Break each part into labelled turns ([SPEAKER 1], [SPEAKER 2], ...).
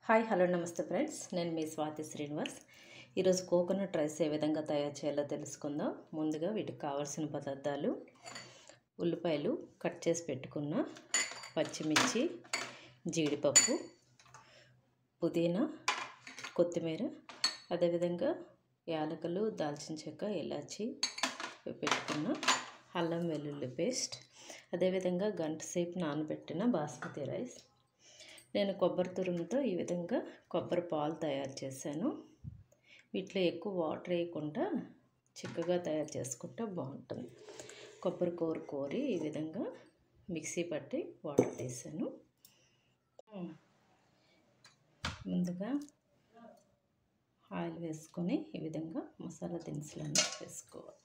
[SPEAKER 1] Hi hello నమస్తే friends, నేను మీ స్వాతి శ్రీనివాస్. ఈరోజు కోకోనట్ రైస్ ఏ విధంగా తయారు చేయాలో తెలుసుకుందాం. ముందుగా వీటికి కావాల్సిన పదార్థాలు: ఉల్లిపాయలు కట్ చేసి పెట్టుకున్న, పచ్చిమిర్చి, జీడిపప్పు, పుదీనా, కొత్తిమీర, అదేవిధంగా యాలకులు, దాల్చిన చెక్క, ఇలాచి పెట్టుకున్న, అల్లం వెల్లుల్లి పేస్ట్, అదేవిధంగా గంట సేపు నానబెట్టిన బాస్మతి రైస్. నేను కొబ్బరి తురుముతో ఈ విధంగా కొబ్బరి పాలు తయారు చేశాను. వీటిలో ఎక్కువ వాటర్ వేయకుండా చిక్కగా తయారు చేసుకుంటే బాగుంటుంది. కొబ్బరి కోరి ఈ విధంగా మిక్సీ పట్టి వాటర్ తీసాను. ముందుగా ఆయిల్ వేసుకొని ఈ విధంగా మసాలా దినుసులన్నీ వేసుకోవాలి.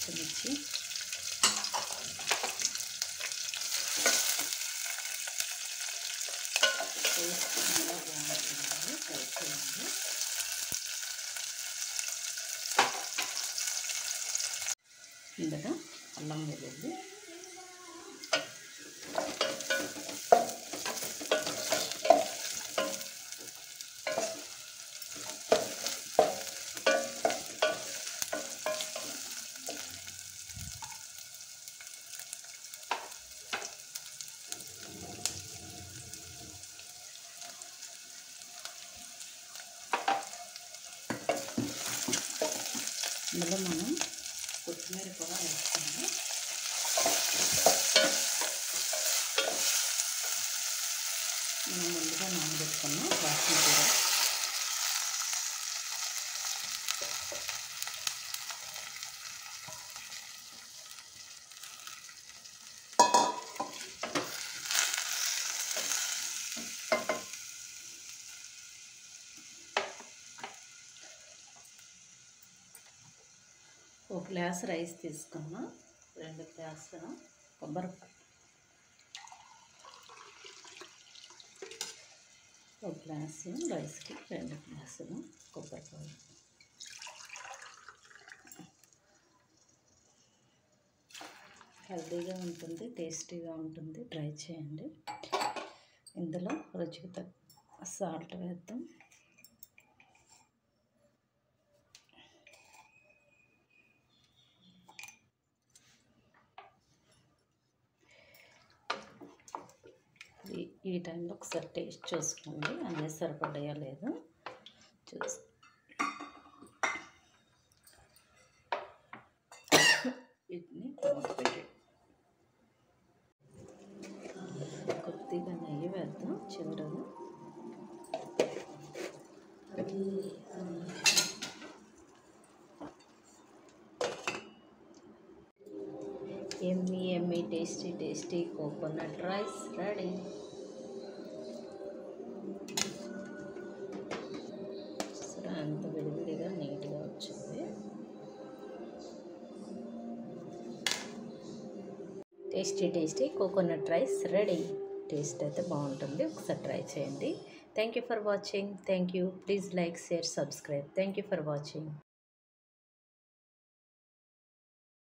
[SPEAKER 1] పచ్చిమిర్చి, టేస్ట్ చాలా బాగుంటుంది, ట్రై చేయండి. ఇందులో అల్లం వెల్లుల్లి, ఇందులో మనం కొత్తిమీర కూడా వేస్తాము. మనం ముందుగా నానబెట్టుకున్నాం బాస్మతి రైస్. ఒక గ్లాస్ రైస్ తీసుకున్నా, 2 గ్లాసుల కొబ్బరిపాలు, ఒక గ్లాసు రైస్కి 2 గ్లాసులు కొబ్బరిపాలు. హెల్తీగా ఉంటుంది, టేస్టీగా ఉంటుంది, ట్రై చేయండి. ఇందులో రుచికి తగ్గ సాల్ట్ వేద్దాం. ఈ టైంలో ఒకసారి టేస్ట్ చూసుకోండి, అన్నీ సరిపడాయో లేదో చూసి వీటిని మూత పెట్టి కొద్దిగా నెయ్యి వేద్దాం చివరగా. Emmy tasty coconut rice ready. అంత విడివిడిగా నీట్గా వచ్చింది. Tasty coconut rice ready. Taste అయితే బాగుంటుంది, ఒకసారి ట్రై చేయండి. Thank you for watching. Thank you. Please like, share, subscribe. Thank you for watching.